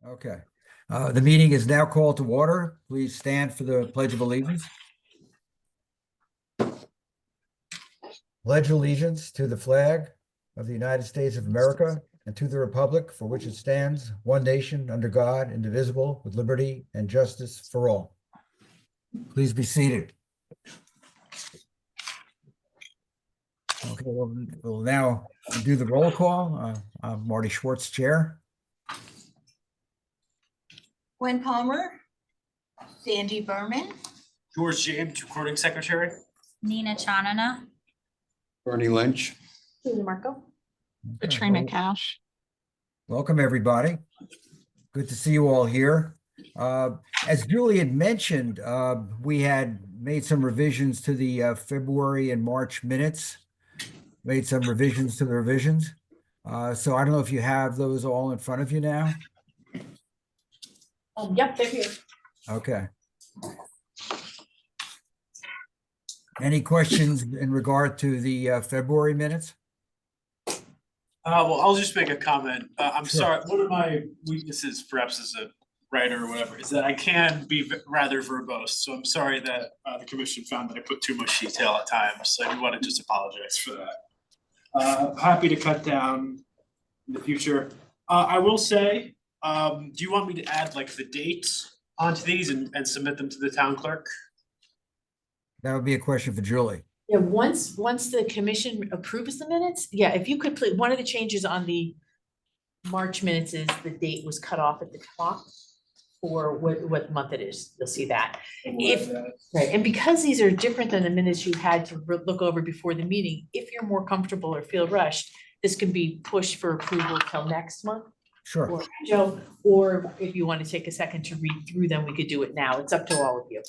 Okay. The meeting is now called to order. Please stand for the Pledge of Allegiance. Pledge allegiance to the flag of the United States of America and to the republic for which it stands, one nation, under God, indivisible, with liberty and justice for all. Please be seated. Okay, we'll now do the roll call. I'm Marty Schwartz, Chair. Gwen Palmer, Sandy Berman, George James, Recording Secretary. Nina Chanana. Bernie Lynch. Julie Marco. Katrina Cash. Welcome, everybody. Good to see you all here. As Julie had mentioned, we had made some revisions to the February and March minutes, made some revisions to the revisions. So I don't know if you have those all in front of you now. Yep, they're here. Okay. Any questions in regard to the February minutes? Well, I'll just make a comment. I'm Sure. sorry. One of my weaknesses, perhaps as a writer or whatever, is that I can be rather verbose. So I'm sorry that the commission found that I put too much detail at times. So I do want to just apologize for that. Happy to cut down in the future. I will say, do you want me to add like the dates onto these and submit them to the town clerk? That would be a question for Julie. Yeah, once the commission approves the minutes, yeah, if you could please, one of the changes on the March minutes is the date was cut off at the top for what month it is. You'll see that. Right, and because these are different than the minutes you had to look over before the meeting, if you're more comfortable or feel rushed, this can be pushed for approval till next month. Sure. Or Joe, or if you want to take a second to read through them, we could do it now. It's up to all of you.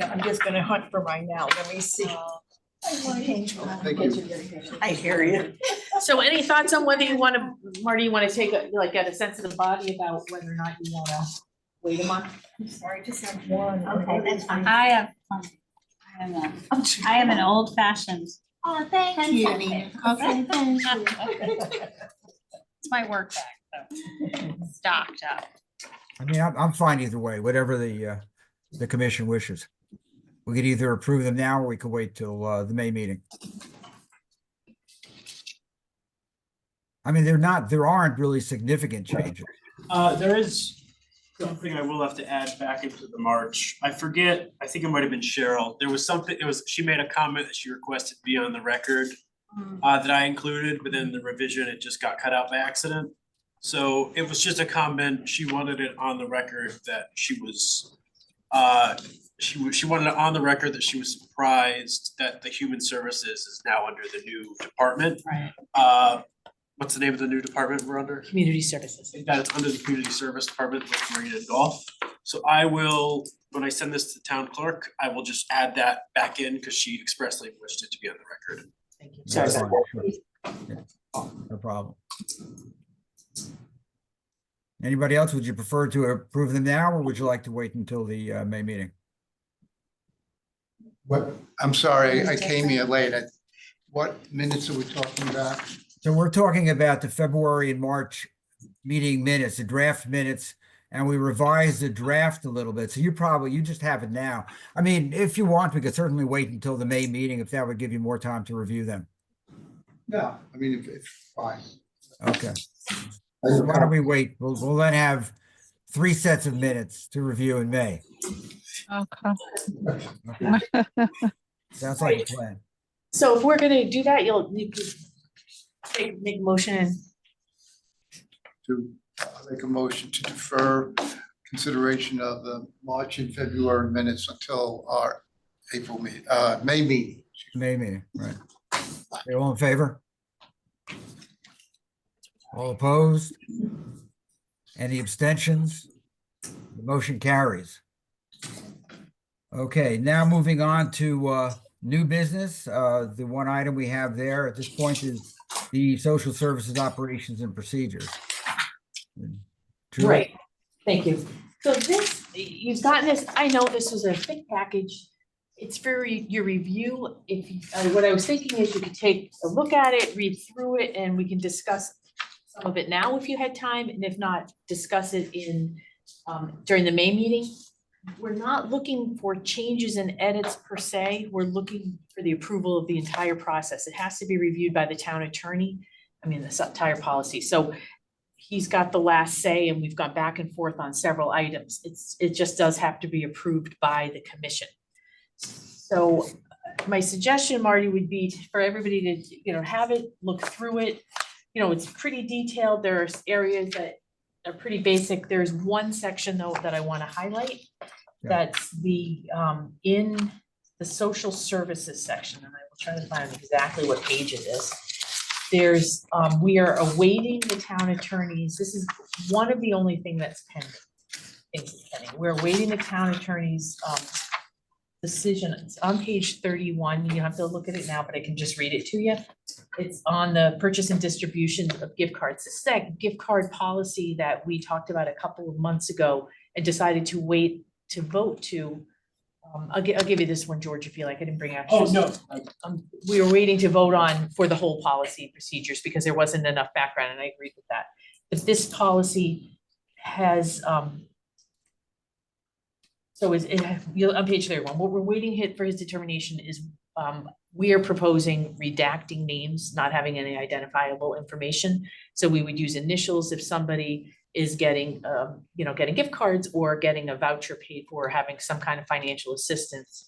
I'm just gonna hunt for mine now. Let me see. Thank you. I hear you. So any thoughts on whether you want to, Marty, you want to take get a sense of the body about whether or not you want to wait a month? I'm sorry, just have one. Okay, that's fine. I am an old fashioned. Oh, thank you. Okay. thank you. It's my work bag, so stocked up. I mean, I'm fine either way, whatever the commission wishes. We could either approve them now or we could wait till the May meeting. I mean, there aren't really significant changes. There is something I will have to add back into the March. I forget, I think it might have been Cheryl. There was something, she made a comment that she requested be on the record that I included, but then the revision, it just got cut out by accident. So it was just a comment. She wanted it on the record that she was, she wanted it on the record that she was surprised that the Human Services is now under the new department. Right. What's the name of the new department we're under? Community services. That it's under the Community Service Department with Marine and Golf. So I will, when I send this to the town clerk, I will just add that back in because she expressly wished it to be on the record. Thank you. That's Sorry. fine, sure. Yeah, no problem. Anybody else, would you prefer to approve them now or would you like to wait until the May meeting? What, I'm sorry, I came here late. What minutes are we talking about? So we're talking about the February and March meeting minutes, the draft minutes, and we revised the draft a little bit. So you just have it now. I mean, if you want, we could certainly wait until the May meeting if that would give you more time to review them. No, I mean, it's fine. Okay. So why don't we wait? We'll then have 3 sets of minutes to review in May. Okay. Okay. Sounds like a plan. So if we're gonna do that, you could make a motion To make a motion to defer consideration of the March and February minutes until our May meeting. May meeting, right. Okay, all in favor? All opposed? Any abstentions? The motion carries. Okay, now moving on to new business. The one item we have there at this point is the social services operations and procedures. Julie? Right, thank you. So this, you've gotten this, I know this was a big package. It's for your review. If, what I was thinking is you could take a look at it, read through it, and we can discuss some of it now if you had time, and if not, discuss it in, during the May meeting. We're not looking for changes and edits per se. We're looking for the approval of the entire process. It has to be reviewed by the town attorney. I mean, the entire policy. So he's got the last say, and we've gone back and forth on several items. It just does have to be approved by the commission. So my suggestion, Marty, would be for everybody to, have it, look through it. It's pretty detailed. There's areas that are pretty basic. There's one section though that I want to highlight. Yeah. That's in the social services section, and I will try to find exactly what page it is. There's, we are awaiting the town attorneys. This is one of the only thing that's pending. We're awaiting the town attorney's, decision. It's on page 31. You don't have to look at it now, but I can just read it to you. It's on the purchase and distribution of gift cards. This is that gift card policy that we talked about a couple of months ago and decided to wait to vote to. I'll give you this one, George, if you like. I didn't bring extras. Oh, no. We were waiting to vote on for the whole policy procedures because there wasn't enough background, and I agreed with that. But this policy has, so on page 31, what we're waiting for his determination is, we are proposing redacting names, not having any identifiable information. So we would use initials if somebody is getting, getting gift cards or getting a voucher paid for, or having some kind of financial assistance.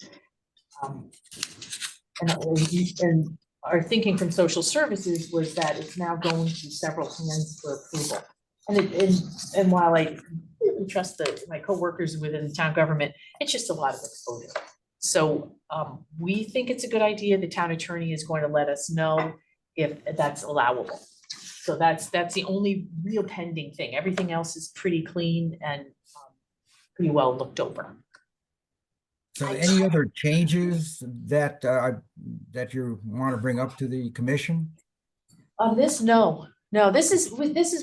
And our thinking from social services was that it's now going through several hands for approval. And while I completely trust my coworkers within the town government, it's just a lot of exposure. So we think it's a good idea. The town attorney is going to let us know if that's allowable. So that's the only real pending thing. Everything else is pretty clean and pretty well looked over. So any other changes that you want to bring up to the commission? On this, no, this is,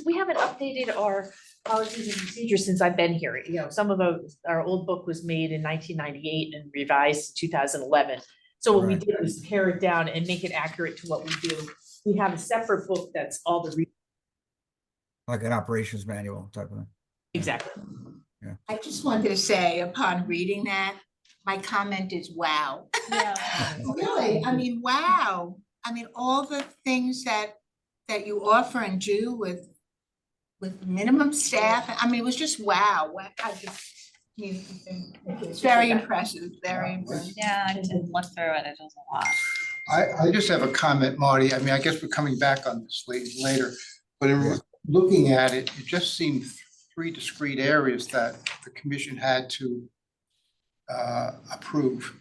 we haven't updated our policies and procedures since I've been here. Some of our old book was made in 1998 and revised in 2011. So what we Right. did was pare it down and make it accurate to what we do. We have a separate book that's all the, Like an operations manual type of thing? exactly. I just wanted to say, upon reading that, my comment is wow. Yeah. Really, I mean, wow. I mean, all the things that you offer and do with minimum staff, I mean, it was just wow. It's very impressive, very impressive. Yeah, I did look through it. It was a lot. I just have a comment, Marty. I mean, I guess we're coming back on this later, but in looking at it, it just seemed three discrete areas that the commission had to approve.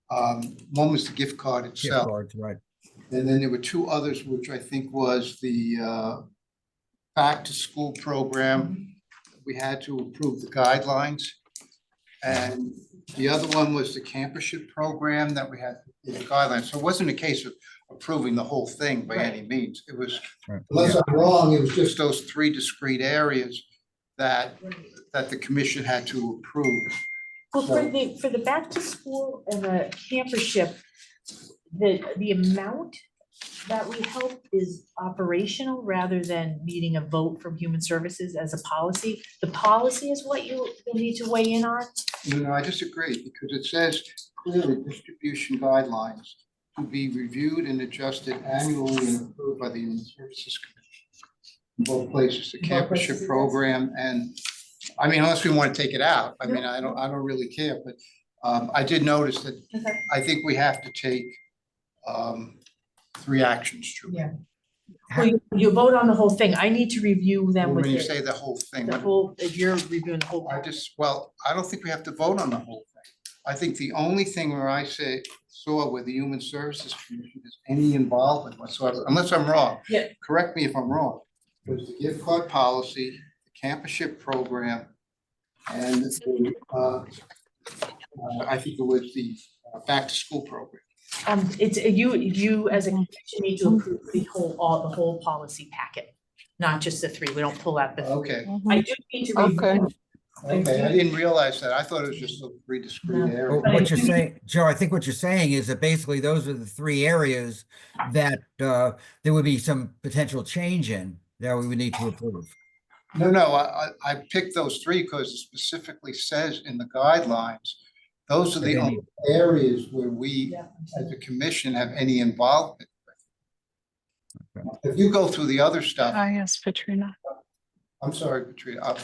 One was the gift card Gift itself, cards, right? and then there were two others, which I think was the back to school program. We had to approve the guidelines. And the other one was the campusship program that we had in the guidelines. So it wasn't a case of approving the whole thing by any means. It was, Right. unless I'm wrong, it was just those three discrete areas that the commission had to approve. Well, for the back to school and the campership, the amount that we help is operational rather than needing a vote from Human Services as a policy. The policy is what you'll need to weigh in on. No, I disagree, because it says clearly distribution guidelines to be reviewed and adjusted annually and approved by the Human Services Commission. In both places, the In both places, campusship yes. program and, I mean, unless we want to take it out, I mean, I don't really care, but I did notice that Okay. I think we have to take three actions, Julie. Yeah. Well, you vote on the whole thing. I need to review them with When you the say the whole thing, whole, if you're reviewing the whole. well, I don't think we have to vote on the whole thing. I think the only thing where I saw with the Human Services Commission is any involvement whatsoever, unless I'm wrong. Yeah. Correct me if I'm wrong. Was the gift card policy, the campusship program, and the, I think it was the back to school program. It's, you as a commission need to approve the whole policy packet, not just the three. We don't pull out the. Okay, I do need to review Okay. Okay, I didn't realize that. I thought it was just a three discrete No. Well, areas. But I what you're do- saying, Joe, I think what you're saying is that basically those are the three areas that there would be some potential change in that we would need to approve. No, I picked those three because it specifically says in the guidelines, those are That the they only need- areas where we, Yeah. as a commission, have any involvement. Okay. If you go through the other stuff, Hi, yes, Katrina. I'm sorry, Katrina,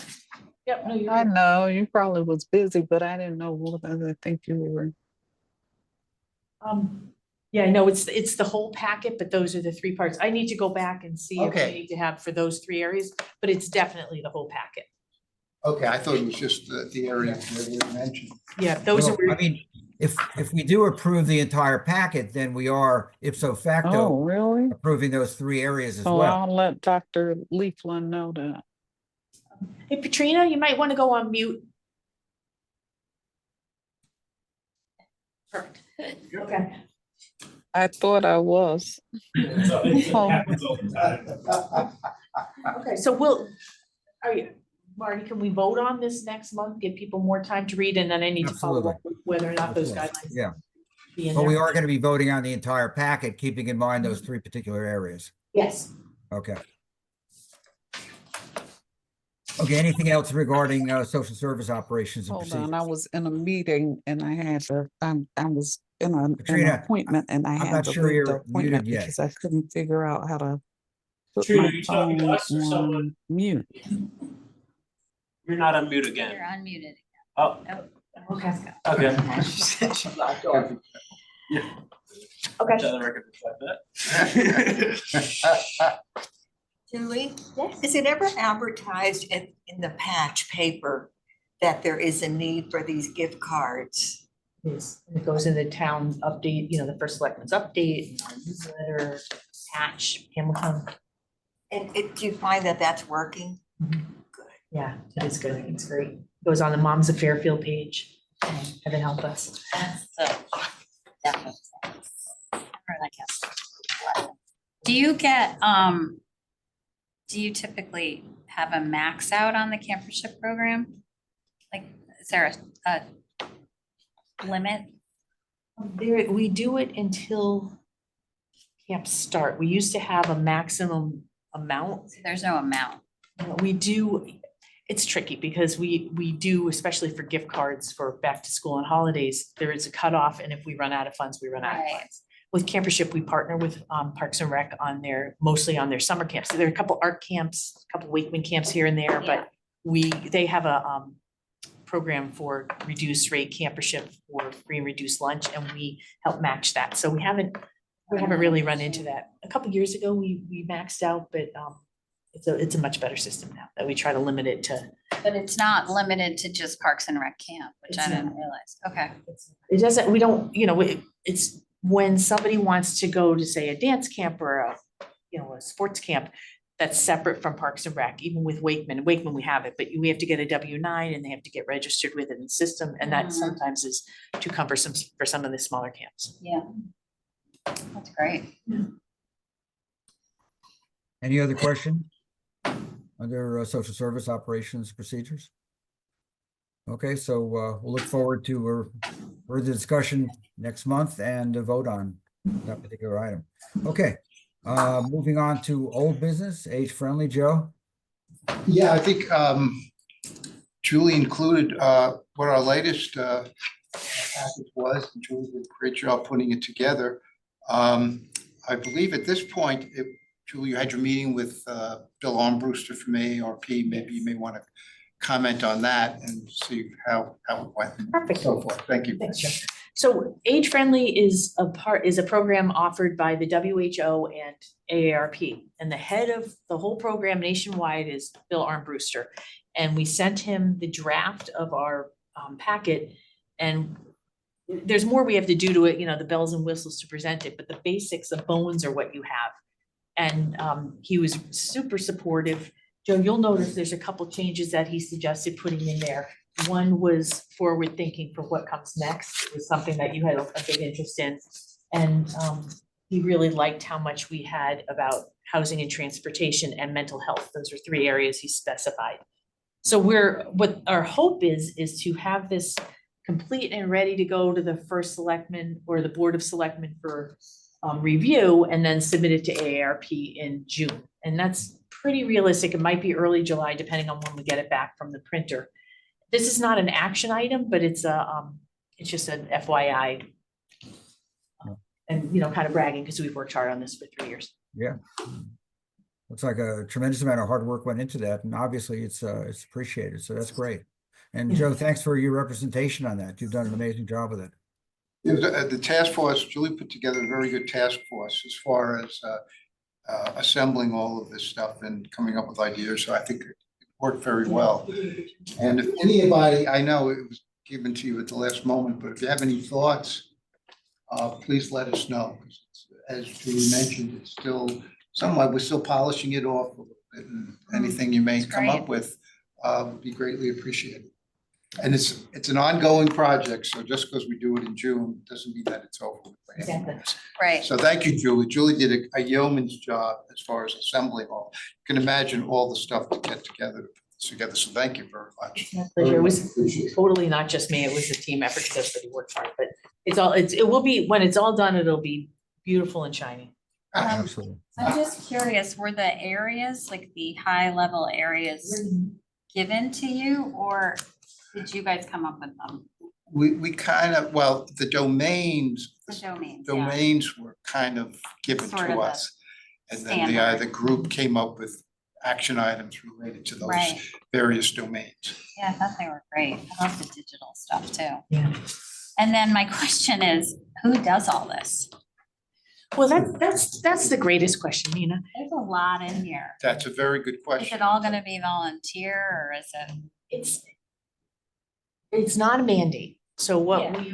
Yep, no, you're I right. know you probably was busy, but I didn't know what I think you were. Yeah, no, it's the whole packet, but those are the three parts. I need to go back and see if we Okay. need to have for those three areas, but it's definitely the whole packet. okay, I thought it was just the area that we mentioned. Yeah, those Well, are. I mean, if we do approve the entire packet, then we are ipso Oh, facto really? approving those three areas as So well. I'll let Dr. Leafland know that. Hey, Katrina, you might want to go on mute. Perfect. Okay. I thought I was. Okay, so Marty, can we vote on this next month? Give people more time to read and then I need to follow up with whether or not those Absolutely. guidelines. Yeah, be in but we there. are going to be voting on the entire packet, keeping in mind those three particular areas. Yes. Okay. Okay, anything else regarding social service operations and Hold on, I procedures? was in a meeting and I had to, I was in an Katrina, appointment and I I'm had not to sure leave the you're muted appointment yet. because I couldn't figure out how to put Katrina, my are you talking to phone us or someone? on mute. You're not on mute You're again. unmuted. Oh, Okay. okay. Okay. Tell the record to reflect that. Julie, Yes. is it ever advertised in the patch paper that there is a need for these gift cards? Yes, and it goes in the town update, the first selectmen's update, newsletter, patch, Hamilton. And do you find that that's working? Yeah, it is good. It's great. Goes on the Moms of Fairfield page. Heaven help us. So, definitely. Do you get, do you typically have a max out on the campership program? Like, is there a limit? There, we do it until camps start. We used to have a maximum amount. There's no amount. We do, it's tricky because we do, especially for gift cards for back to school and holidays, there is a cutoff, and if we run out of funds, we run out of Right. funds. With Campership, we partner with Parks and Rec mostly on their summer camps. So there are a couple art camps, a couple Wakeman camps here and there, but they have a program for reduced rate campership for free and reduced lunch, and we help match that. So we haven't really run into that. A couple years ago, we maxed out, but it's a much better system now that we try to limit it to. But it's not limited to just Parks and Rec camp, which I It's didn't not. realize. Okay. It doesn't, we don't, it's when somebody wants to go to, say, a dance camp or a sports camp that's separate from Parks and Rec, even with Wakeman. Wakeman, we have it, but we have to get a W-9 and they have to get registered with it in the system. And that Mhm. sometimes is too cumbersome for some of the smaller camps. Yeah. That's great. Any other question? Under social service operations procedures? Okay, so we'll look forward to further discussion next month and a vote on that particular item. Okay, moving on to old business, age-friendly, Joe? Yeah, I think Julie included what our latest package was, and Julie did a great job putting it together. I believe at this point, Julie, you had your meeting with Bill Armbruster from AARP. Maybe you may want to comment on that and see how it went. Perfect. So forth. Thank you. Thanks, Joe. So Age Friendly is a program offered by the WHO and AARP. And the head of the whole program nationwide is Bill Armbruster. And we sent him the draft of our packet. And there's more we have to do to it, the bells and whistles to present it, but the basics, the bones are what you have. And he was super supportive. Joe, you'll notice there's a couple changes that he suggested putting in there. One was forward thinking for what comes next. It was something that you had a big interest in. And he really liked how much we had about housing and transportation and mental health. Those are three areas he specified. So what our hope is to have this complete and ready to go to the first selectman or the Board of Selectmen for review, and then submit it to AARP in June. And that's pretty realistic. It might be early July, depending on when we get it back from the printer. This is not an action item, but it's just an FYI. And, kind of bragging, because we've worked hard on this for 3 years. Yeah. Looks like a tremendous amount of hard work went into that, and obviously it's appreciated, so that's great. And Joe, thanks for your representation on that. You've done an amazing job with it. The task force, Julie put together a very good task force as far as assembling all of this stuff and coming up with ideas. So I think it worked very well. And if anybody, I know it was given to you at the last moment, but if you have any thoughts, please let us know. As Julie mentioned, it's still somewhat, we're still polishing it off a little bit, and anything you may That's come up with would be greatly appreciated. And it's an ongoing project, so just because we do it in June doesn't mean that it's over with by any Exactly. means. Right. So thank you, Julie. Julie did a yeoman's job as far as assembling all. You can imagine all the stuff to get together, so thank you very much. It's my pleasure. It was Appreciate it. totally not just me. It was a team effort, because everybody worked hard, but it will be, when it's all done, it'll be beautiful and shiny. Absolutely. I'm just curious, were the areas, like the high level areas given to you, or did you guys come up with them? We kind of, well, the domains The domains, yeah. domains were kind of given Sort of to the us. And then the standard. group came up with action items related to those Right. various domains. Yeah, I thought they were great. I love the digital stuff too. Yeah. And then my question is, who does all this? Well, that's the greatest question, Nina. There's a lot in here. That's a very good Is question. it all gonna be volunteer, or is it? It's not a mandate. So Yeah.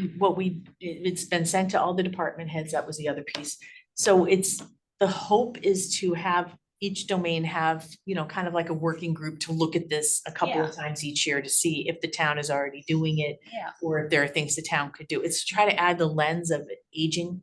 it's been sent to all the department heads. That was the other piece. So the hope is to have each domain have, kind of like a working group to look at this a couple of times each year to see if the town is already doing it, Yeah. or if there are things the town could do. It's to try to add the lens of aging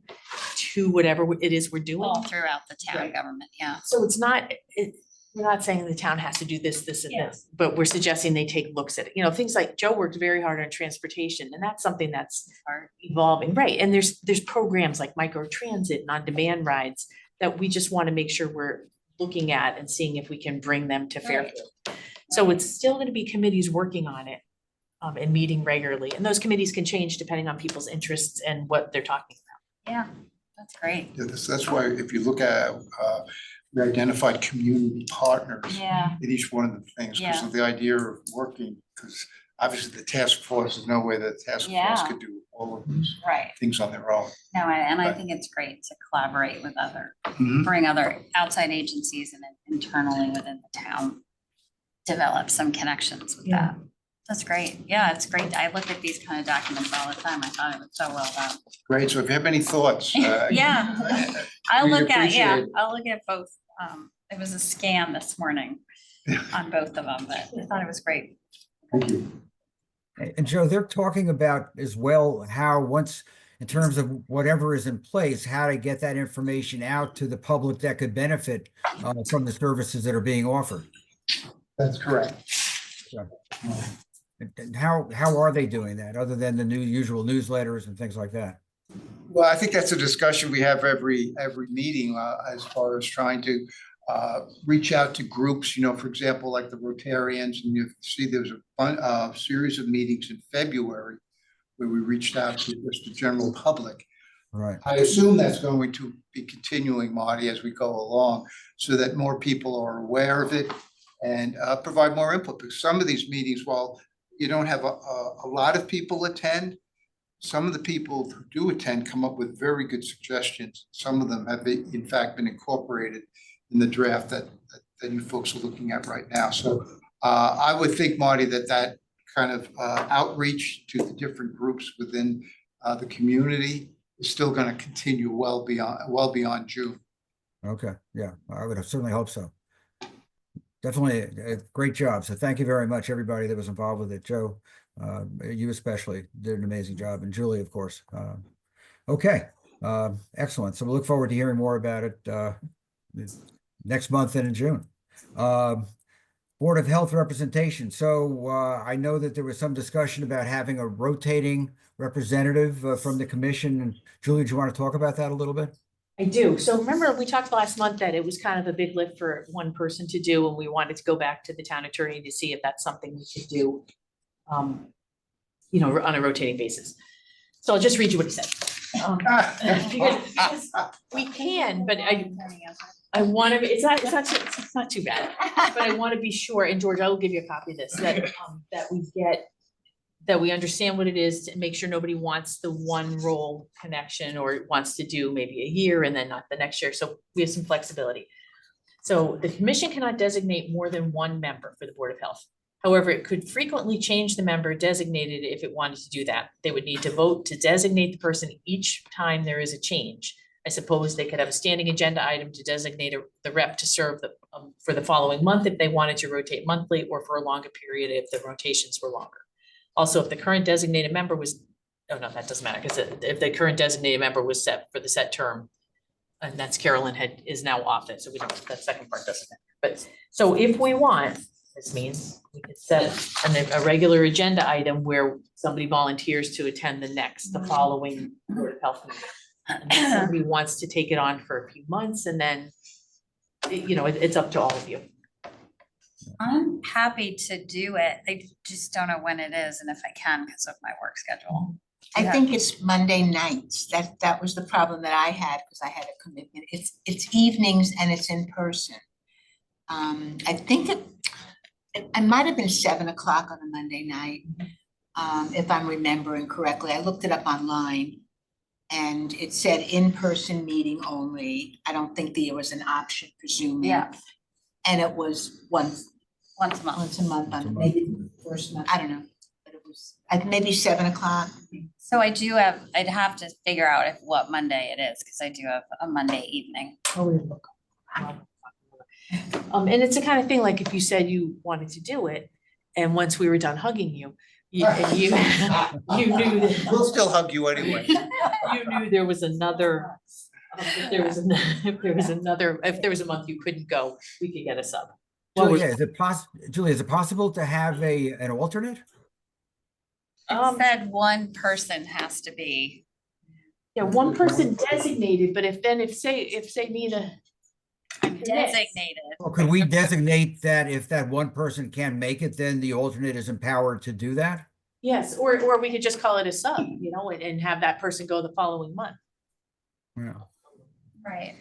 to whatever it is we're doing. All throughout the town Right. government, yeah. So we're not saying the town has to do this, this, and Yeah. this, but we're suggesting they take looks at it. Things like Joe worked very hard on transportation, and that's something that's Hard. evolving, right? And there's programs like microtransit and on-demand rides that we just want to make sure we're looking at and seeing if we can bring them to Fairfield. So it's still gonna be committees working on it, and meeting regularly, and those committees can change depending on people's interests and what they're talking about. Yeah, that's great. Yeah, that's why if you look at, we identified community partners Yeah, in each one of the things, because Yeah. of the idea of working, because obviously the task force, there's no way that the task force Yeah. could do all of these right. things on their own. No, and I Right. think it's great to collaborate with Mhm. bring other outside agencies and then internally within the town, develop some connections with Yeah. that. That's great. Yeah, it's great. I look at these kind of documents all the time. I thought it was so well done. Great, so if you have any thoughts. Yeah. I'll we look at, yeah, appreciate it. I'll look at both. It was a scan this morning on both of them, but I thought it was great. Thank you. And Joe, they're talking about as well how once, in terms of whatever is in place, how to get that information out to the public that could benefit from the services that are being offered. That's correct. And how are they doing that, other than the usual newsletters and things like that? Well, I think that's a discussion we have every meeting as far as trying to reach out to groups, for example, like the Rotarians, and you see there's a series of meetings in February where we reached out to just the general public. Right. I assume that's going to be continuing, Marty, as we go along, so that more people are aware of it and provide more input. Because some of these meetings, while you don't have a lot of people attend, some of the people who do attend come up with very good suggestions. Some of them have in fact been incorporated in the draft that you folks are looking at right now. So I would think, Marty, that kind of outreach to the different groups within the community is still going to continue well beyond June. Okay, yeah, I would certainly hope so. Definitely a great job. So thank you very much, everybody that was involved with it. Joe, you especially did an amazing job, and Julie, of course. Okay, excellent. So we'll look forward to hearing more about it next month and in June. Board of Health representation. So I know that there was some discussion about having a rotating representative from the commission. And Julie, do you want to talk about that a little bit? I do. So remember, we talked last month that it was kind of a big lift for one person to do, and we wanted to go back to the town attorney to see if that's something we could do, on a rotating basis. So I'll just read you what he said. Because we can, but I want to, it's not too bad, but I want to be sure, and George, I will give you a copy of this, that we understand what it is, to make sure nobody wants the one role connection or wants to do maybe a year and then not the next year. So we have some flexibility. So the commission cannot designate more than one member for the Board of Health. However, it could frequently change the member designated if it wanted to do that. They would need to vote to designate the person each time there is a change. I suppose they could have a standing agenda item to designate the rep to serve for the following month if they wanted to rotate monthly, or for a longer period if the rotations were longer. Also, if the current designated member was, oh no, that doesn't matter, because if the current designated member was set for the set term, and that's Carolyn is now off it, so we don't, that second part doesn't matter. But, so if we want, this means we could set a regular agenda item where somebody volunteers to attend the following Board of Health meeting. And then somebody wants to take it on for a few months, and then, it's up to all of you. I'm happy to do it. I just don't know when it is and if I can because of my work schedule. I Yeah. think it's Monday nights. That was the problem that I had because I had a commitment. It's evenings and it's in person. I think it might have been 7 o'clock on a Monday night, if I'm remembering correctly. I looked it up online and it said in-person meeting only. I don't think there was an option for Zoom. Yeah. And it was once Once a month. a month Once a on month. maybe the first month, I don't know. But it was maybe 7 o'clock. So I'd have to figure out what Monday it is because I do have a Monday evening. And it's the kind of thing, like if you said you wanted to do it, and once we were done hugging you, you knew that. We'll still hug you anyway. You knew there was another, if there was a month you couldn't go, we could get a sub. Julia, Julia, is it possible to have an alternate? It said one person has to be. Yeah, one person designated, but if say Nina. Designated. Or could we designate that if that one person can't make it, then the alternate is empowered to do that? Yes, or we could just call it a sub, and have that person go the following month. Yeah. Right.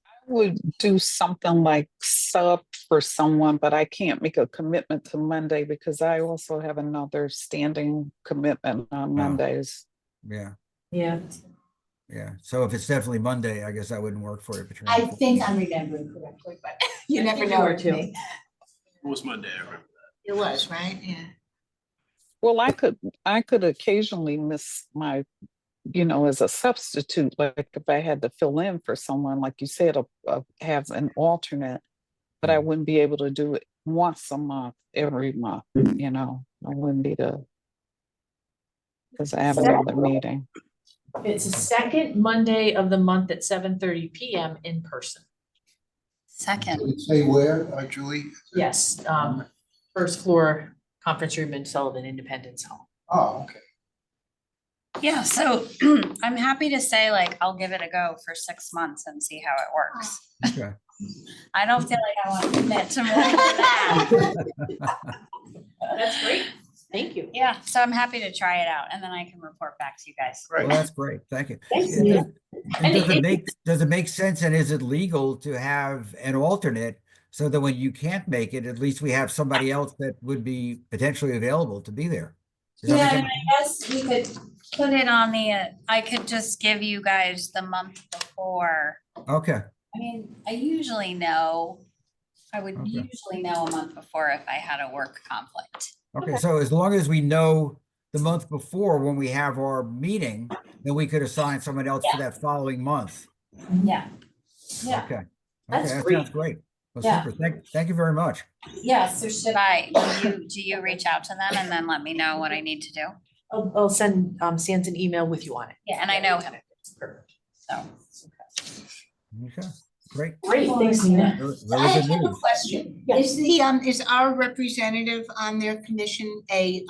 I would do something like sub for someone, but I can't make a commitment to Monday because I also have another standing commitment on Mondays. Yeah, Yeah. yeah. So if it's definitely Monday, I guess that wouldn't work for you, Patricia. I think I'm remembering correctly, but you I never think you know are with too. me. It was Monday, I remember that. It was, right? Yeah. Well, I could occasionally miss my, as a substitute, like if I had to fill in for someone, like you said, have an alternate, but I wouldn't be able to do it once a month, every month, I wouldn't be because I have another meeting. It's the second Monday of the month at 7:30 PM in person. Second. Say where, Julie? Yes, first floor conference room in Sullivan Independence Hall. Oh, okay. Yeah, so I'm happy to say I'll give it a go for 6 months and see how it works. Okay. I don't feel like I want to commit to more than that. That's great. Thank you. Yeah, so I'm happy to try it out and then I can report back to you guys. Well, that's great. Thank you. Thanks, And Nina. does it make sense, and is it legal to have an alternate so that when you can't make it, at least we have somebody else that would be potentially available to be there? Does that Yeah, make and any- I guess we could put it on I could just give you guys the month before. Okay, I mean, I usually know, I would Okay. usually know a month before if I had a work conflict. okay. So as long as we know the month before when we have our meeting, then we could assign someone else for that following month. Yeah. Yeah, Okay. That's Okay, that great. sounds great. Well, Yeah. super. Thank you very much. yeah, so should do you reach out to them and then let me know what I need to do? I'll send Sans an email with you on it. Yeah, and I know him, Perfect. so. Okay. Great. Great, thanks, Nina. Very I very good have a news. question. Yeah. Is our representative on their commission a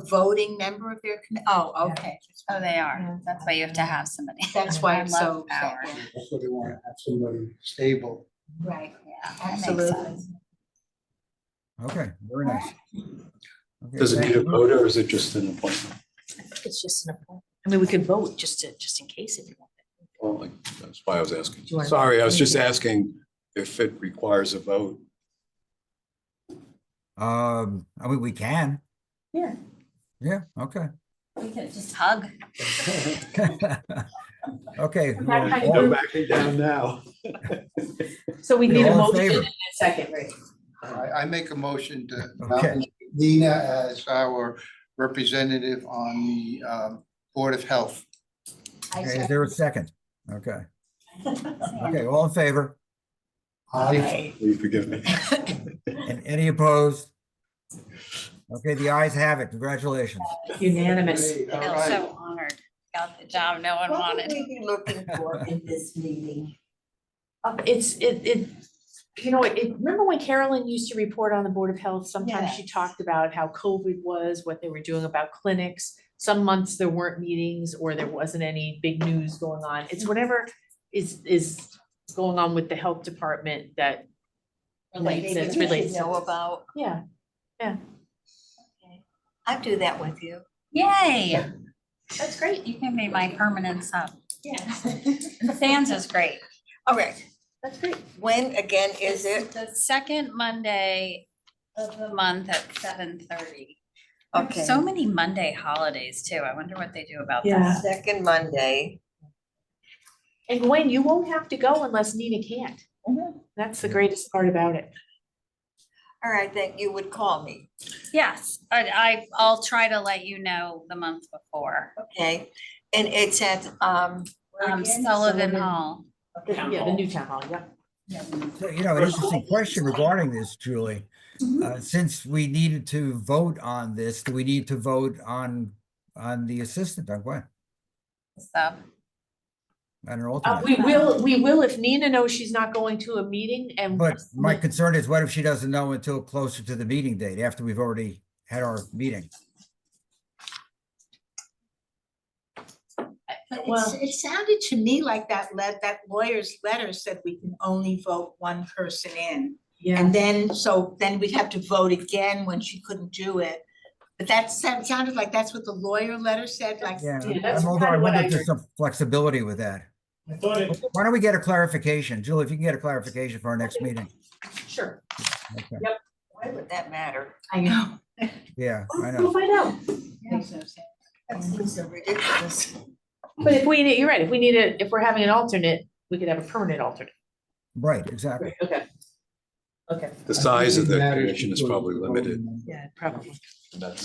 voting member of their oh, okay. Oh, they are. That's why you have to have somebody. That's why I it's love so. power. That's what they want to have somebody stable. Right, Yeah, that makes absolutely. sense. Okay, very nice. Okay, Does it thank need a you. vote or is it just an appointment? It's just an appointment. I mean, we could vote just in case if you want. Well, like, that's why I was asking. Do you wanna- Sorry, I was just asking if it requires a vote. I mean, we can. Yeah. Yeah, okay. We could just hug. Okay. That well, kind of all- group. backing down now. So we need a All in motion favor? and a second, right? I make a motion to Okay. nominate Nina as our representative on the Board of Health. Okay, is there a second? Okay. Okay, all in favor? Aye. Will you forgive me? And any opposed? Okay, the ayes have it. Congratulations. Unanimous. Great, I all feel right. so honored. Got the job no one What would wanted. we be looking for in this meeting? Remember when Carolyn used to report on the Board of Health? Sometimes she Yes. talked about how COVID was, what they were doing about clinics. Some months there weren't meetings or there wasn't any big news going on. It's whatever is going on with the health department that Relates. That's Maybe we related should to know this. about, yeah. I'd do that with you. Yay. That's great. You can be my permanent sub. Yeah. The fans is great. All right, That's great. when again is it? The second Monday of the month at 7:30. Okay. So many Monday holidays too. I wonder what they do about Yeah. that. Second Monday. And Gwen, you won't have to go unless Nina can't. That's the greatest part about it. All right, then you would call me, Yes, I'll try to let you know the month before. okay? And it's at, where again? Sullivan Hall. Yeah, the new town hall, yeah. So, you know, an interesting question regarding this, Julie. Since we needed to vote on this, do we need to vote on the assistant, on Gwen, So, on an alternate? We will if Nina knows she's not going to a meeting and. But my concern is, what if she doesn't know until closer to the meeting date, after we've already had our meeting? But Well- it sounded to me like that lawyer's letter said we can only vote one person in. Yeah, And then we'd have to vote again when she couldn't do it. But that sounded like that's what the lawyer letter said, like. Yeah, that's although I kinda what wonder I if there's some flexibility with that. I thought it, Why don't we get a clarification? Julie, if you can get a clarification for our next meeting. sure. Okay. Why would that matter? I know. Yeah, I We'll know. find out. That seems so ridiculous. But you're right, if we're having an alternate, we could have a permanent alternate. Right, exactly. Okay. Okay, The size of the I think it matters commission is because probably of the limited. voting member. yeah, probably.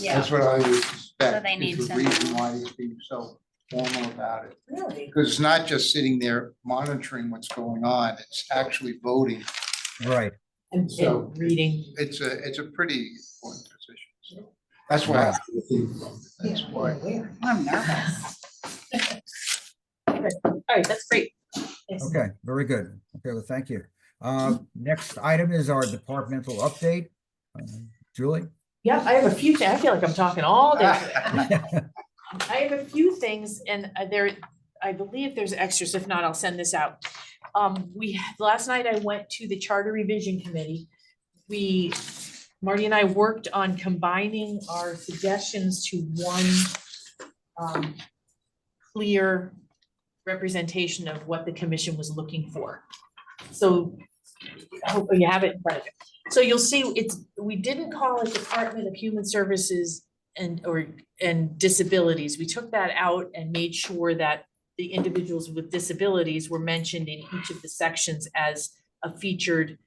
yeah, That's what I would suspect. they is need the to- reason why he's being so formal about it. Really? Because it's not just sitting there monitoring what's going on, it's actually voting. Right. And So- reading. It's a pretty important position. So that's why. That's why. I'm nervous. All right, that's great. Okay, very good. Okay, well, thank you. Next item is our departmental update. Julie? Yeah, I have a few things. I feel like I'm talking all day. I have a few things and I believe there's extras. If not, I'll send this out. Last night I went to the Charter Revision Committee. Marty and I worked on combining our suggestions to one clear representation of what the commission was looking for. So I hope you have it in front of you. So you'll see we didn't call it Department of Human Services and Disabilities. We took that out and made sure that the individuals with disabilities were mentioned in each of the sections as a featured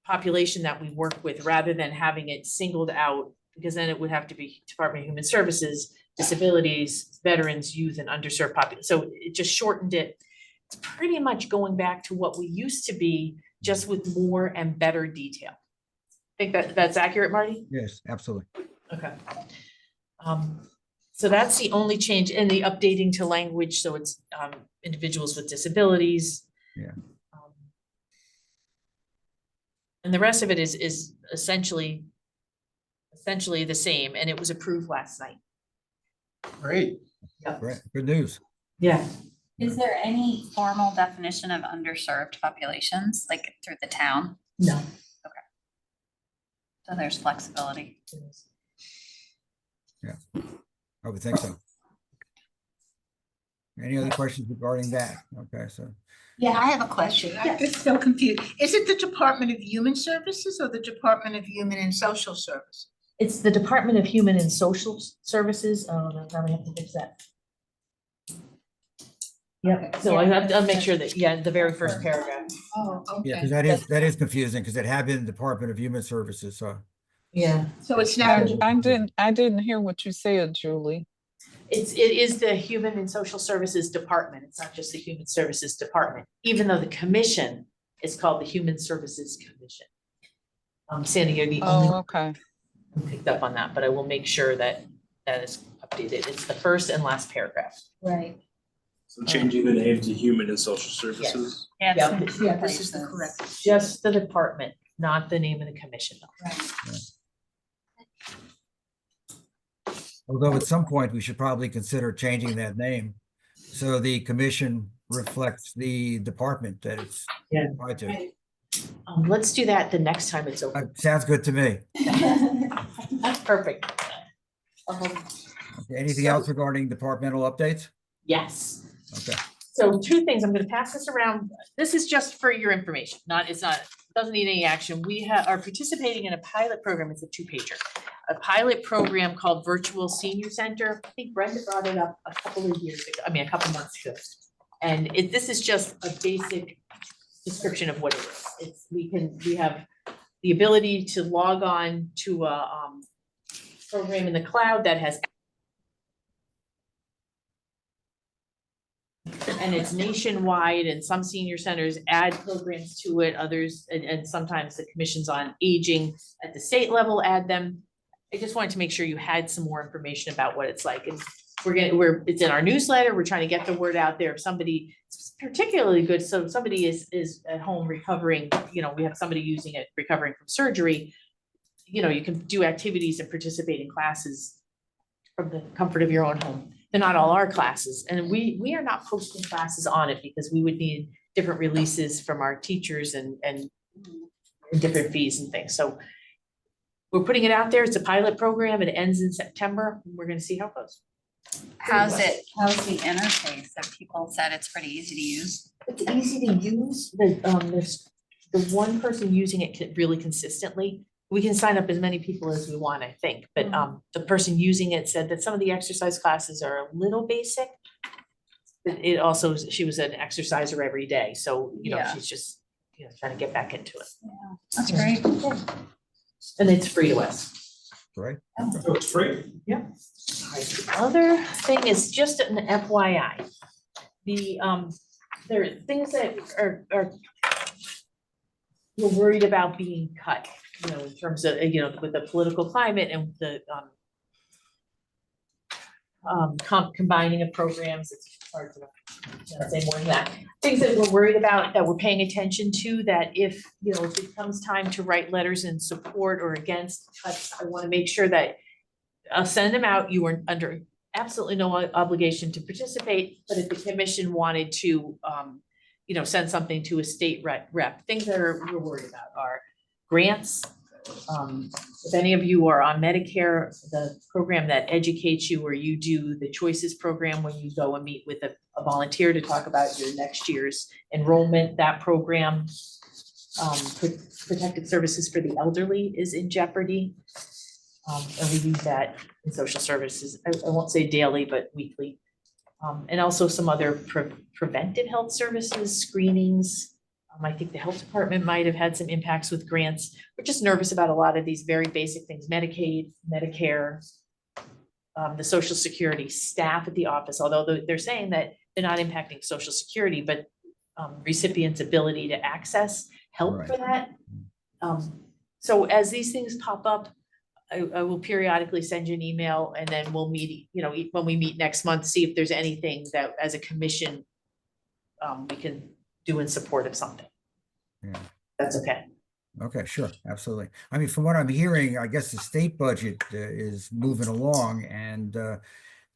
population that we work with, rather than having it singled out, because then it would have to be Department of Human Services, Disabilities, Veterans, Youth, and Underserved Population. So it just shortened it. It's pretty much going back to what we used to be, just with more and better detail. Think that's accurate, Marty? Yes, absolutely. Okay. So that's the only change in the updating to language, so it's individuals with disabilities. Yeah. And the rest of it is essentially the same, and it was approved last night. Great. Great, good news. Yeah. Is there any formal definition of underserved populations, like through the town? No. So there's flexibility. I would think so. Any other questions regarding that? Okay, so Yeah, I have a question. I'm just so confused. Is it the Department of Human Services or the Department of Human and Social Services? It's the Department of Human and Social Services. Oh, no, now we have to fix that. Yep, so I'll make sure that, yeah, the very first paragraph. Oh, yeah, okay. because that is confusing because it had been the Department of Human Services, so. Yeah. So it's not, I didn't hear what you said, Julie. It is the Human and Social Services Department. It's not just the Human Services Department, even though the commission is called the Human Services Commission. Sandy, you're the Oh, only okay. one who picked up on that, but I will make sure that that is updated. It's the first and last paragraph. right. So changing the name to Human and Social Services. Yeah, it's Yeah. in two Yeah, this is the places. correct. Just the department, not the name of the commission. Right. Although at some point, we should probably consider changing that name. So the commission reflects the department that it's Yeah. tied to. Let's do that the next time it's open. Sounds good to me. Perfect. Okay, anything else regarding departmental updates? Yes. Okay, So two things, I'm gonna pass this around. This is just for your information, doesn't need any action. We are participating in a pilot program. It's a 2-pager. A pilot program called Virtual Senior Center. I think Brenda brought it up a couple of years ago, a couple months ago. And this is just a basic description of what it is. We have the ability to log on to a program in the cloud that has and it's nationwide, and some senior centers add programs to it, others, and sometimes the commissions on aging at the state level add them. I just wanted to make sure you had some more information about what it's like, and it's in our newsletter, we're trying to get the word out there. If somebody, it's particularly good, so if somebody is at home recovering, we have somebody using it, recovering from surgery, you can do activities and participate in classes from the comfort of your own home. They're not all our classes, and we are not posting classes on it because we would need different releases from our teachers and different fees and things. So we're putting it out there. It's a pilot program. It ends in September. We're gonna see how it goes. How's the interface? Have people said it's pretty easy to use? It's easy to use. There's the one person using it really consistently. We can sign up as many people as we want, I think, but the person using it said that some of the exercise classes are a little basic. But it also, she was an exerciser every day, so Yeah. she's just trying to get back into it. That's great. And it's free to us. right? So it's free. The other thing is just an FYI. There are things that are we're worried about being cut, in terms of, with the political climate and the combining of programs. It's hard to say more than that. Things that we're worried about, that we're paying attention to, that if it comes time to write letters in support or against cuts, I want to make sure that I'll send them out. You are under absolutely no obligation to participate, but if the commission wanted to, send something to a state rep, things that we're worried about are grants. If any of you are on Medicare, the program that educates you, or you do the Choices program when you go and meet with a volunteer to talk about your next year's enrollment, that program, protected services for the elderly is in jeopardy. And we use that in social services, I won't say daily, but weekly. And also some other preventive health services, screenings. I think the health department might have had some impacts with grants. We're just nervous about a lot of these very basic things, Medicaid, Medicare, the Social Security staff at the office, although they're saying that they're not impacting Social Security, but recipients' ability to access help for that. So as these things pop up, I will periodically send you an email, and then we'll meet, when we meet next month, see if there's anything that as a commission we can do in support of something. Yeah. That's okay. Okay, sure, absolutely. I mean, from what I'm hearing, I guess the state budget is moving along and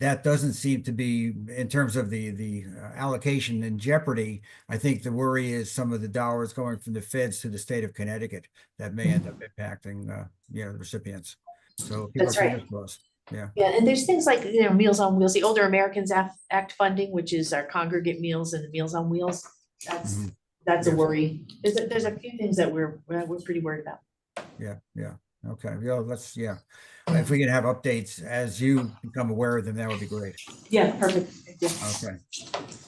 that doesn't seem to be, in terms of the allocation in jeopardy. I think the worry is some of the dollars going from the feds to the state of Connecticut that may end up impacting, the recipients. So keep That's our right. fingers crossed. Yeah, Yeah, and there's things like, Meals on Wheels, the Older Americans Act funding, which is our congregate meals and Meals on Wheels. Mhm. That's a Yes. worry. There's a few things that we're pretty worried about. yeah. Okay, yeah. If we can have updates as you become aware of them, that would be great. Yeah, perfect. Yeah. Okay.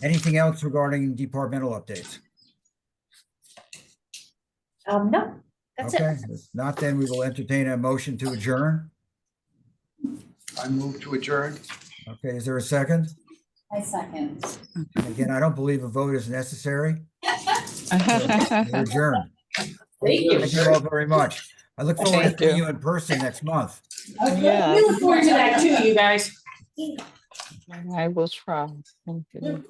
Anything else regarding departmental updates? No, that's it. Okay, if not, then we will entertain a motion to adjourn. I move to adjourn. Okay, is there a second? I second. And again, I don't believe a vote is necessary. We're adjourned. Thank you. Thank you all very much. I look forward to Thank seeing you. you in person next month. Yeah. We look forward to that too, you guys. I will try. Thank you.